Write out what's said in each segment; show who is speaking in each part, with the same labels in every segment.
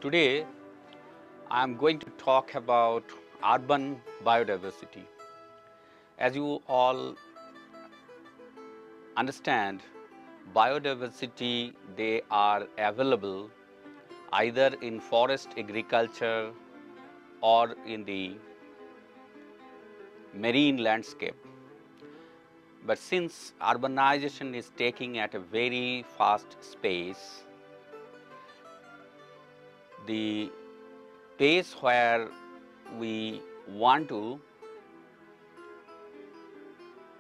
Speaker 1: Today, I am going to talk about urban biodiversity. As you all understand, biodiversity, they are available either in forest agriculture or in the marine landscape. But since urbanization is taking at a very fast pace, the pace where we want to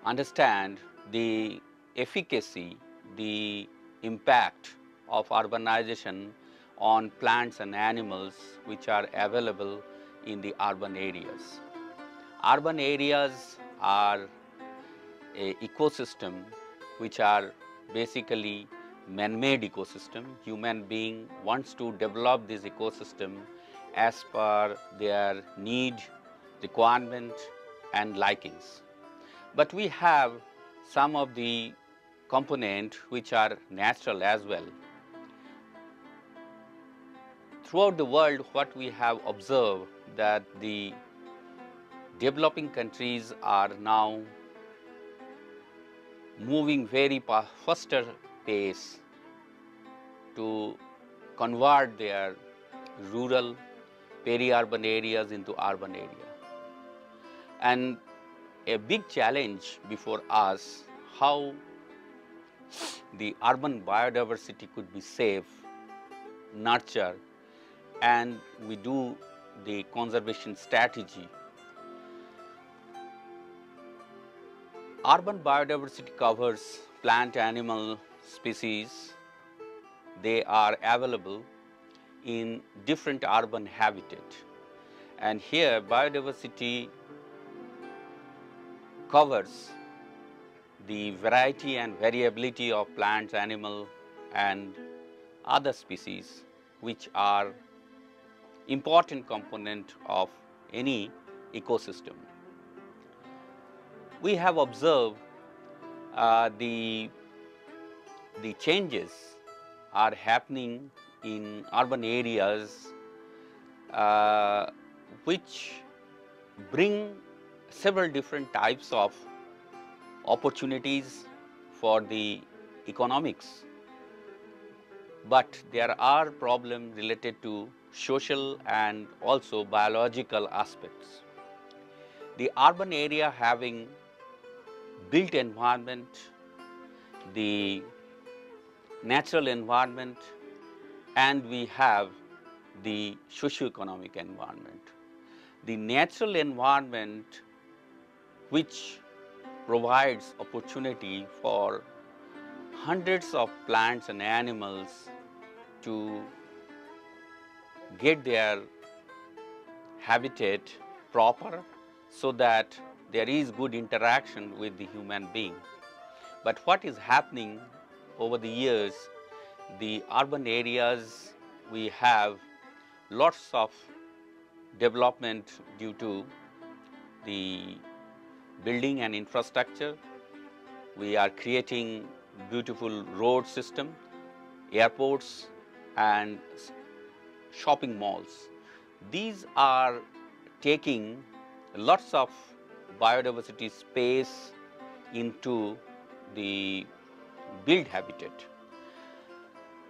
Speaker 1: understand the efficacy, the impact of urbanization on plants and animals which are available in the urban areas. Urban areas are a ecosystem which are basically man-made ecosystem. Human being wants to develop this ecosystem as per their need, requirement and likings. But we have some of the components which are natural as well. Throughout the world, what we have observed that the developing countries are now moving very faster pace to convert their rural peri-urban areas into urban area. And a big challenge before us, how the urban biodiversity could be saved, nurtured, and we do the conservation strategy. Urban biodiversity covers plant, animal species. They are available in different urban habitat. And here biodiversity covers the variety and variability of plants, animal and other species which are important component of any ecosystem. We have observed the changes are happening in urban areas which bring several different types of opportunities for the economics. But there are problems related to social and also biological aspects. The urban area having built environment, the natural environment, and we have the socio-economic environment. The natural environment which provides opportunity for hundreds of plants and animals to get their habitat proper so that there is good interaction with the human being. But what is happening over the years, the urban areas, we have lots of development due to the building and infrastructure. We are creating beautiful road system, airports and shopping malls. These are taking lots of biodiversity space into the built habitat.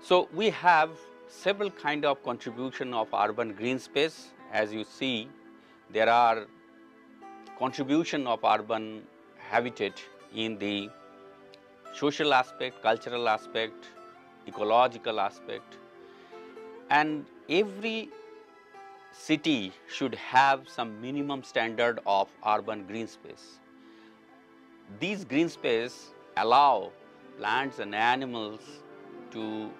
Speaker 1: So we have several kind of contribution of urban green space. As you see, there are contribution of urban habitat in the social aspect, cultural aspect, ecological aspect, and every city should have some minimum standard of urban green space. These green space allow plants and animals to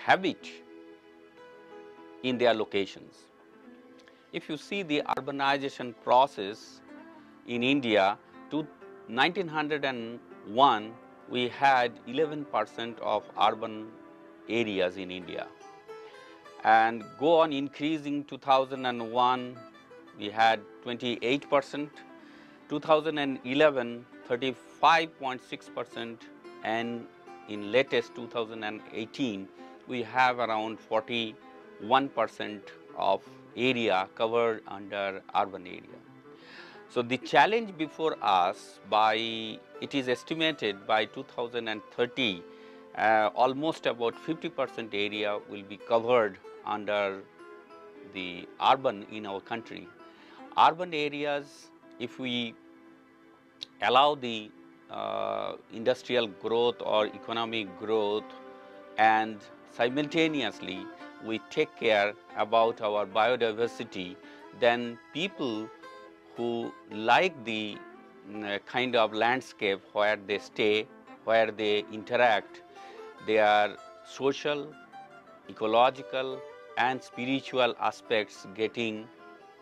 Speaker 1: habit in their locations. If you see the urbanization process in India, to 1901, we had 11% of urban areas in India, and go on increasing. 2001 we had 28%, 2011 35.6%, and in latest 2018, we have around 41% of area covered under urban area. So, the challenge before us, it is estimated by 2030, almost about 50% area will be covered under the urban in our country. Urban areas, if we allow the industrial growth or economic growth, and simultaneously we take care about our biodiversity, then people who like the kind of landscape where they stay, where they interact, their social, ecological and spiritual aspects getting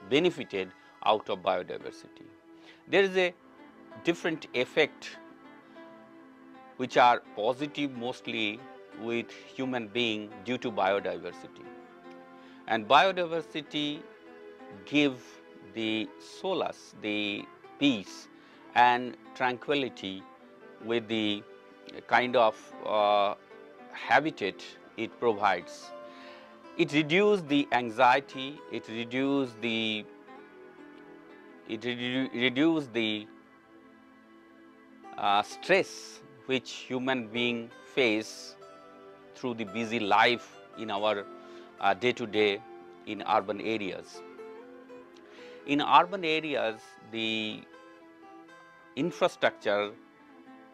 Speaker 1: benefited out of biodiversity. There is a different effect which are positive mostly with human being due to biodiversity. And biodiversity give the solace, the peace and tranquility with the kind of habitat it provides. It reduces the anxiety, it reduces the stress which human being face through the busy life in our day-to-day in urban areas. In urban areas, the infrastructure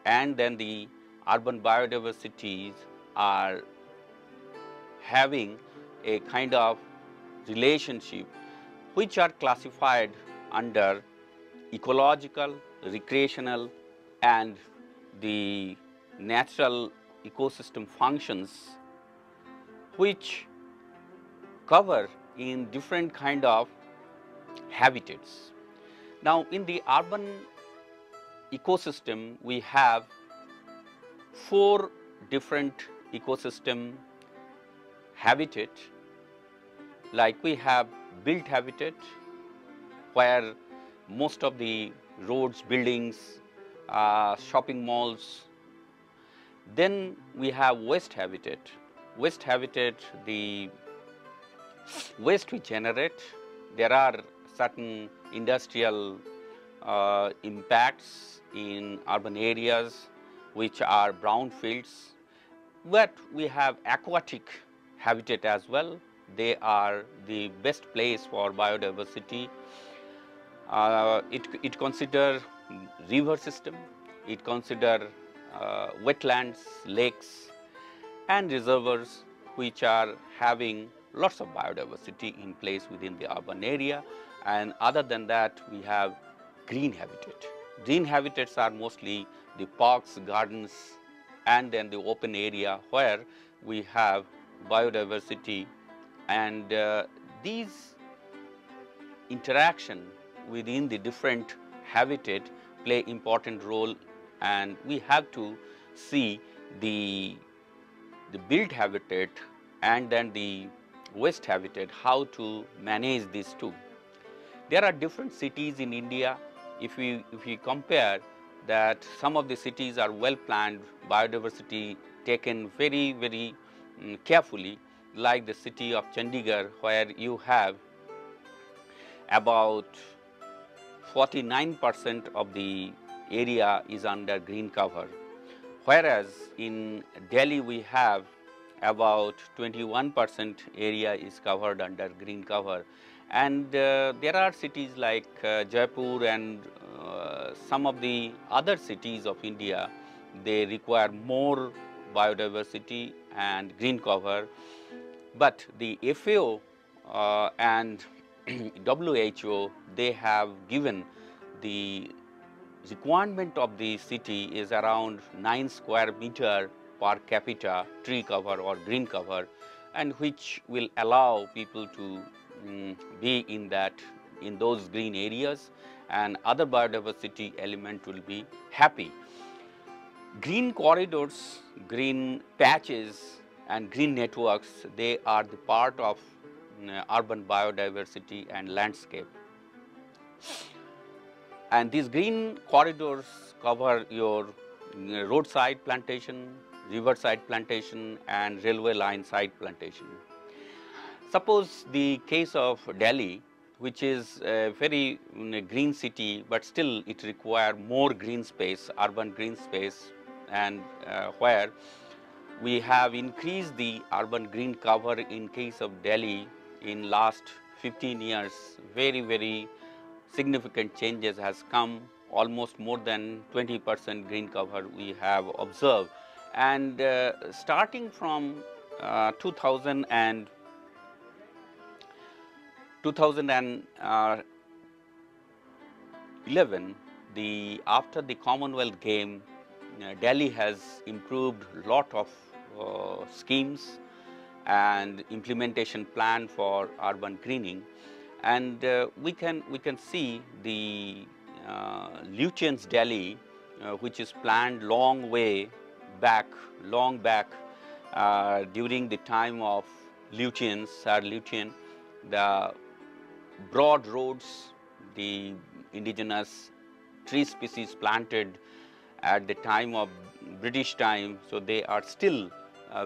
Speaker 1: and then the urban biodiversities are having a kind of relationship which are classified under ecological, recreational and the natural ecosystem functions, which cover in different kind of habitats. Now, in the urban ecosystem, we have 4 different ecosystem habitat. Like we have built habitat, where most of the roads, buildings, shopping malls. Then we have waste habitat. Waste habitat, the waste we generate, there are certain industrial impacts in urban areas which are brown fields, but we have aquatic habitat as well. They are the best place for biodiversity. It consider river system, it consider wetlands, lakes and reservoirs which are having lots of biodiversity in place within the urban area. And other than that, we have green habitat. Green habitats are mostly the parks, gardens and then the open area where we have biodiversity, and these interaction within the different habitat play important role, and we have to see the built habitat and then the waste habitat, how to manage these two. There are different cities in India. If we compare that, some of the cities are well planned, biodiversity taken very carefully, like the city of Chandigarh, where you have about 49% of the area is under green cover, whereas in Delhi we have about 21% area is covered under green cover. And there are cities like Jaipur and some of the other cities of India, they require more biodiversity and green cover. But the FAO and WHO, they have given the requirement of the city is around 9 square meter per capita tree cover or green cover, and which will allow people to be in those green areas, and other biodiversity element will be happy. Green corridors, green patches and green networks, they are the part of urban biodiversity and landscape. And these green corridors cover your roadside plantation, riverside plantation and railway line side plantation. Suppose the case of Delhi, which is a very green city, but still it require more green space, urban green space, and where we have increased the urban green cover in case of Delhi in last 15 years. Very significant changes has come, almost more than 20% green cover we have observed. And starting from 2011, after the Commonwealth Game, Delhi has improved lot of schemes and implementation plan for urban greening, and we can see the Lutyens Delhi, which is planned long back during the time of Lutyens, Sir Lutyens. The broad roads, the indigenous tree species planted at the time of British time, so they are still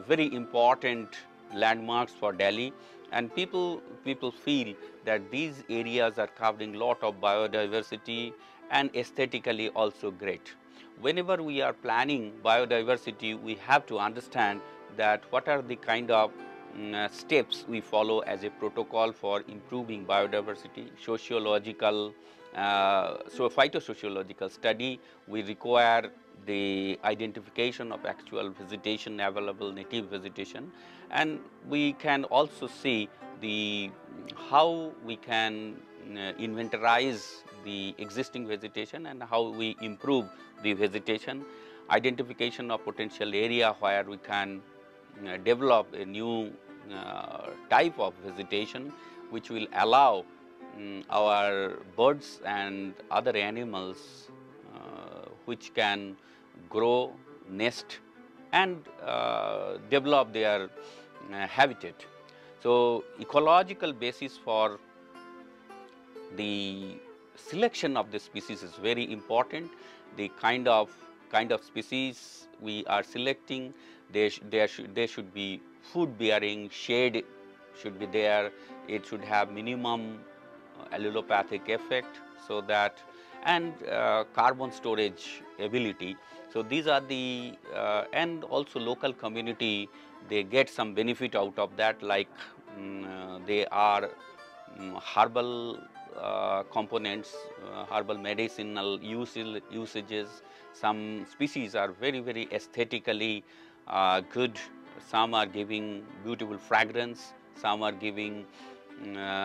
Speaker 1: very important landmarks for Delhi, and people feel that these areas are covering lot of biodiversity and aesthetically also great. Whenever we are planning biodiversity, we have to understand that what are the kind of steps we follow as a protocol for improving biodiversity, sociological, so phytosociological study. We require the identification of actual vegetation, available native vegetation, and we can also see the how we can inventorize the existing vegetation and how we improve the vegetation, identification of potential area where we can develop a new type of vegetation which will allow our birds and other animals which can grow, nest, and develop their habitat. So ecological basis for the selection of the species is very important. The kind of species we are selecting, they should be food bearing, shade should be there, it should have minimum allelopathic effect, so that, and carbon storage ability. So these are the and also local community, they get some benefit out of that, like they are herbal components, herbal medicinal usages. Some species are very aesthetically good, some are giving beautiful fragrance, some are giving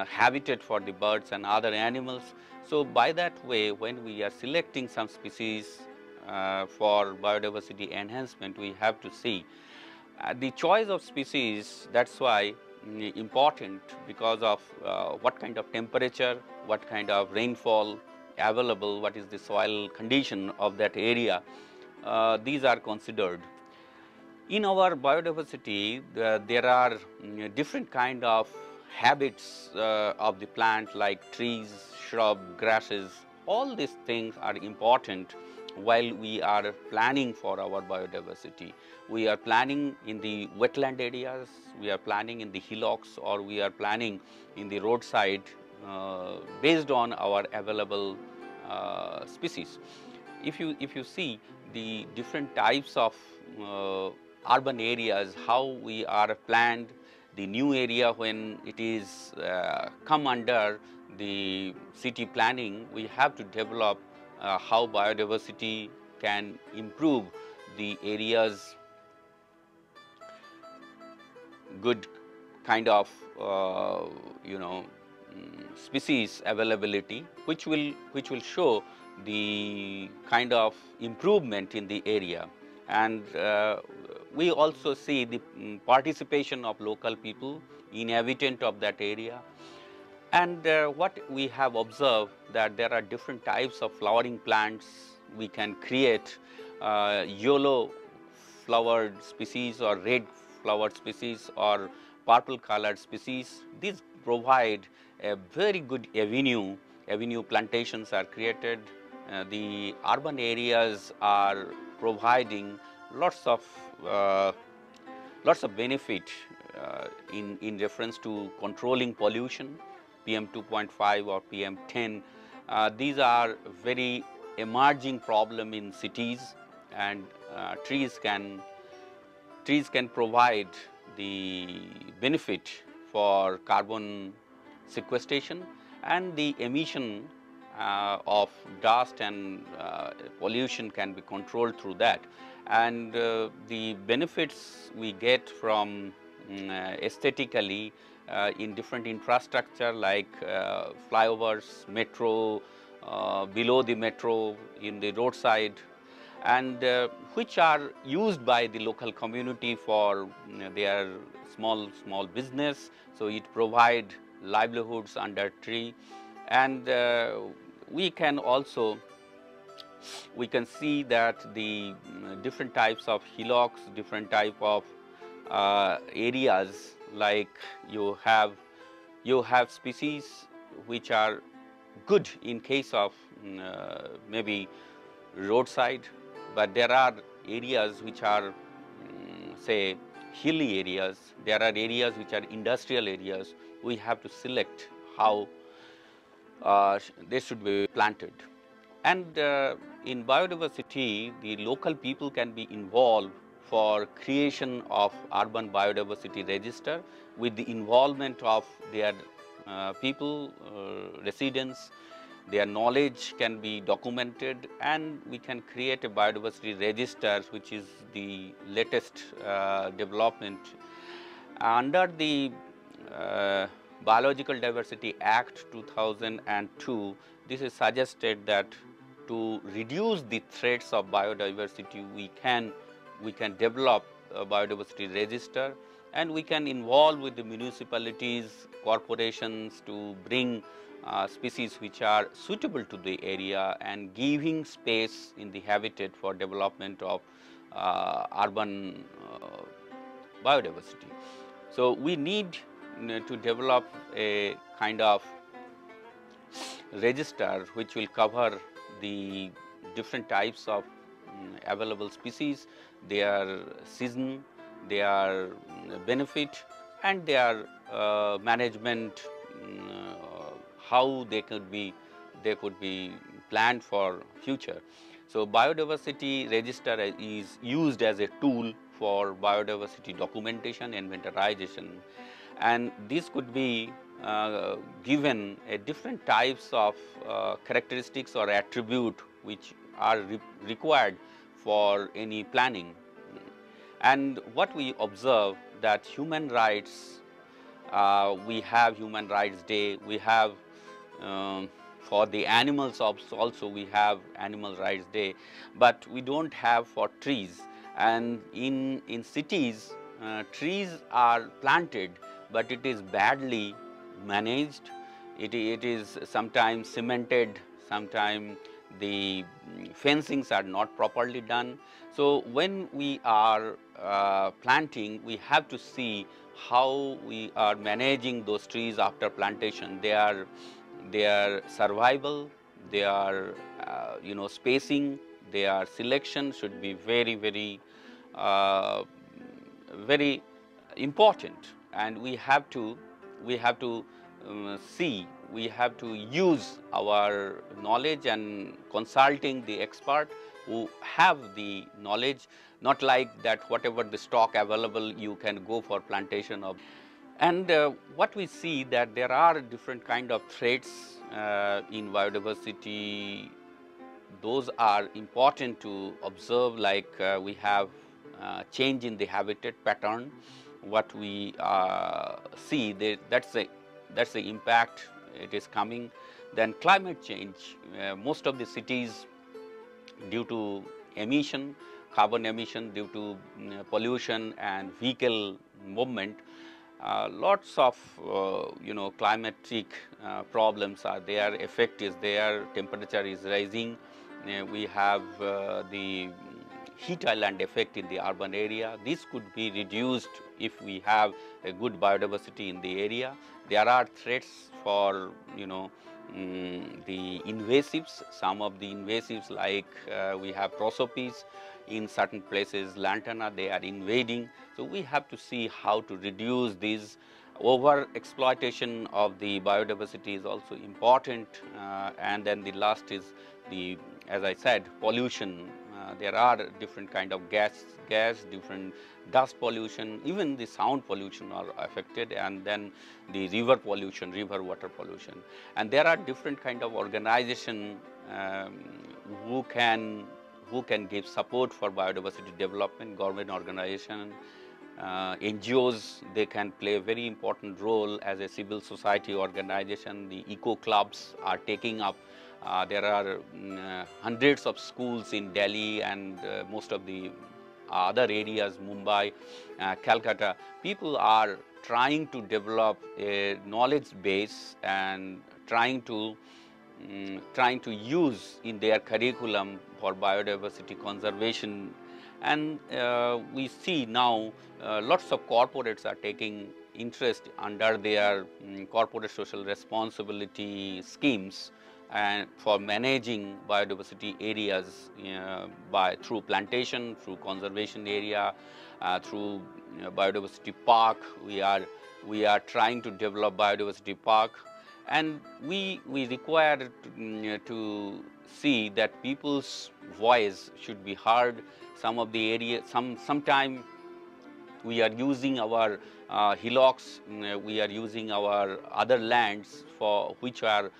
Speaker 1: habitat for the birds and other animals. So by that way, when we are selecting some species for biodiversity enhancement, we have to see the choice of species. That's why important, because of what kind of temperature, what kind of rainfall available, what is the soil condition of that area, these are considered. In our biodiversity, there are different kind of habits of the plant, like trees, shrub, grasses. All these things are important while we are planning for our biodiversity. We are planning in the wetland areas, we are planning in the hillocks, or we are planning in the roadside based on our available species. If you see the different types of urban areas, how we are planned, the new area when it is come under the city planning, we have to develop how biodiversity can improve the area's good kind of species availability, which will show the kind of improvement in the area. And we also see the participation of local people, inhabitant of that area. And what we have observed, that there are different types of flowering plants we can create, yellow flowered species or red flowered species or purple colored species. These provide a very good avenue plantations are created. The urban areas are providing lots of uh, lots of benefit in reference to controlling pollution, PM 2.5 or PM 10. These are very emerging problem in cities, and trees can provide the benefit for carbon sequestration, and the emission of dust and pollution can be controlled through that. And the benefits we get from aesthetically in different infrastructure like flyovers, metro, below the metro, in the roadside, and which are used by the local community for their small business. So it provide livelihoods under tree, and we can also see that the different types of hillocks, different type of areas, like you have species which are good in case of maybe roadside, but there are areas which are say hilly areas, there are areas which are industrial areas. We have to select how they should be planted. And in biodiversity, the local people can be involved for creation of urban biodiversity register with the involvement of their people, residents. Their knowledge can be documented, and we can create a biodiversity register, which is the latest development. Under the Biological Diversity Act 2002, this is suggested that to reduce the threats of biodiversity, we can develop a biodiversity register, and we can involve with the municipalities, corporations to bring species which are suitable to the area and giving space in the habitat for development of urban biodiversity. So we need to develop a kind of register which will cover the different types of available species, their season, their benefit, and their management, how they could be planned for future. So biodiversity register is used as a tool for biodiversity documentation, inventorization, and this could be given a different types of characteristics or attribute which are required for any planning. And what we observe that human rights, we have Human Rights Day, we have for the animals also we have Animal Rights Day, but we don't have for trees. And in cities, trees are planted, but it is badly managed. It is sometimes cemented, sometimes the fencings are not properly done. So when we are planting, we have to see how we are managing those trees after plantation. Their survival, their spacing, their selection should be very important, and we have to see, we have to use our knowledge and consulting the expert who have the knowledge, not like that whatever the stock available you can go for plantation of. And what we see that there are different kind of threats in biodiversity. Those are important to observe, like we have change in the habitat pattern. What we see, that's the impact it is coming. Then climate change, most of the cities, due to emission, carbon emission, due to pollution and vehicle movement, lots of climatic problems are there. Effect is there, temperature is rising. We have the heat island effect in the urban area. This could be reduced if we have a good biodiversity in the area. There are threats for the invasives, some of the invasives like we have prosopis in certain places, lantana, they are invading. So we have to see how to reduce these. Over exploitation of the biodiversity is also important, and then the last is the, as I said, pollution. There are different kind of gas, different dust pollution, even the sound pollution are affected, and then the river pollution, river water pollution. And there are different kind of organization who can give support for biodiversity development. Government organization, NGOs, they can play a very important role as a civil society organization. The eco clubs are taking up. There are hundreds of schools in Delhi and most of the other areas, Mumbai, Calcutta. People are trying to develop a knowledge base and trying to use in their curriculum for biodiversity conservation. And we see now lots of corporates are taking interest under their corporate social responsibility schemes and for managing biodiversity areas through plantation, through conservation area, through biodiversity park. We are trying to develop biodiversity park, and we require to see that people's voice should be heard. Some of the area, sometime we are using our hillocks, we are using our other lands for which are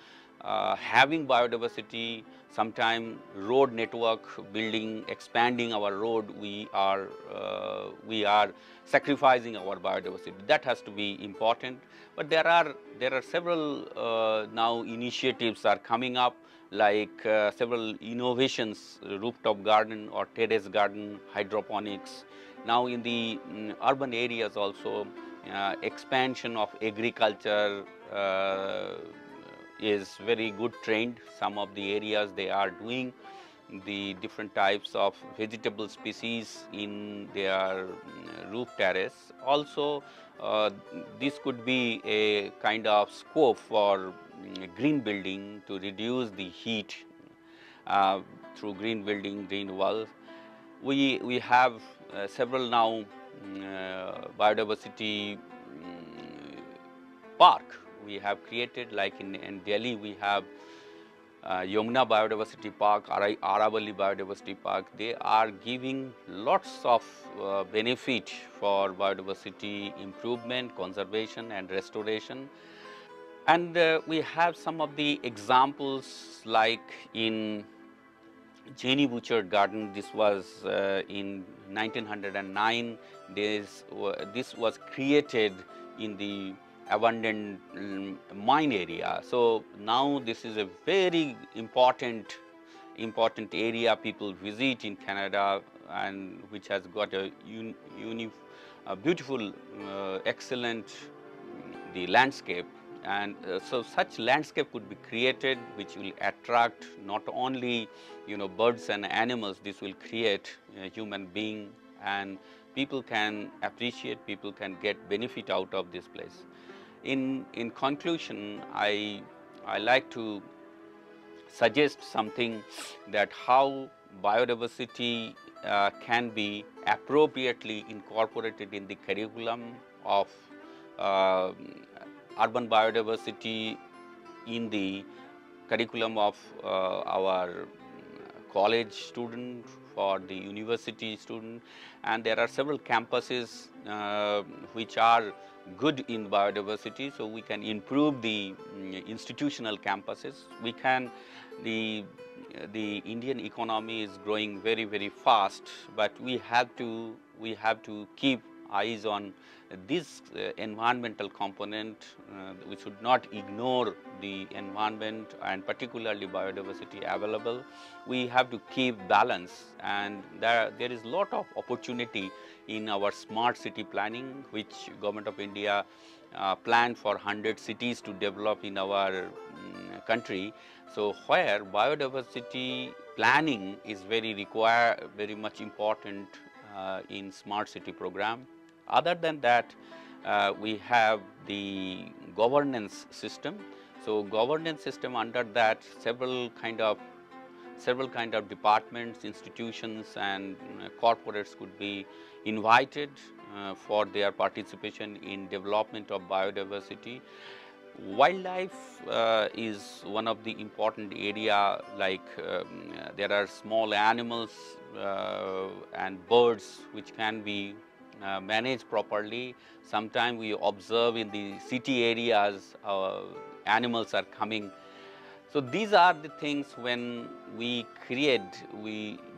Speaker 1: having biodiversity. Sometime road network building, expanding our road, we are sacrificing our biodiversity. That has to be important. But there are several now initiatives are coming up, like several innovations, rooftop garden or terrace garden, hydroponics. Now in the urban areas also, expansion of agriculture is very good trend. Some of the areas they are doing the different types of vegetable species in their roof terrace. Also, this could be a kind of scope for green building to reduce the heat through green building, green walls. We have several now biodiversity park we have created, like in Delhi we have Yamuna Biodiversity Park, Aravali Biodiversity Park. They are giving lots of benefit for biodiversity improvement, conservation and restoration. And we have some of the examples, like in Jenny Butchert Garden. This was in 1909. This was created in the abandoned mine area. So now this is a very important area people visit in Canada, and which has got a beautiful, excellent the landscape. And so such landscape could be created, which will attract not only birds and animals. This will create a human being, and people can appreciate, people can get benefit out of this place. In conclusion, I like to suggest something, that how biodiversity can be appropriately incorporated in the curriculum of urban biodiversity, in the curriculum of our college student, for the university student. And there are several campuses which are good in biodiversity, so we can improve the institutional campuses. We can, the Indian economy is growing very fast, but we have to keep eyes on this environmental component. We should not ignore the environment, and particularly biodiversity available. We have to keep balance, and there is a lot of opportunity in our smart city planning, which Government of India planned for 100 cities to develop in our country. So where biodiversity planning is very much important in smart city program. Other than that, we have the governance system. So governance system, under that several kind of departments, institutions and corporates could be invited for their participation in development of biodiversity. Wildlife is one of the important area, like there are small animals and birds which can be managed properly. Sometimes we observe in the city areas animals are coming. So these are the things, when we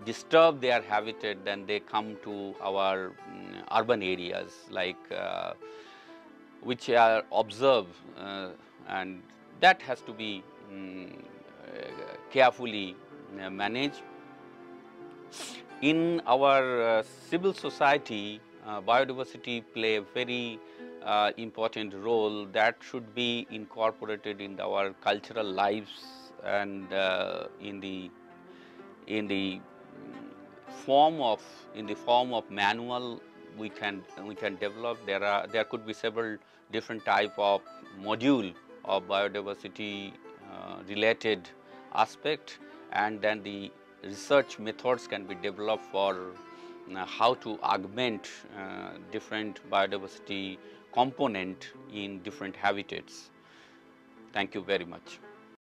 Speaker 1: disturb their habitat, then they come to our urban areas, like which are observed, and that has to be carefully managed. In our civil society, biodiversity play a very important role that should be incorporated in our cultural lives, and in the form of manual we can develop. There could be several different type of module of biodiversity related aspect, and then the research methods can be developed for how to augment different biodiversity component in different habitats. Thank you very much.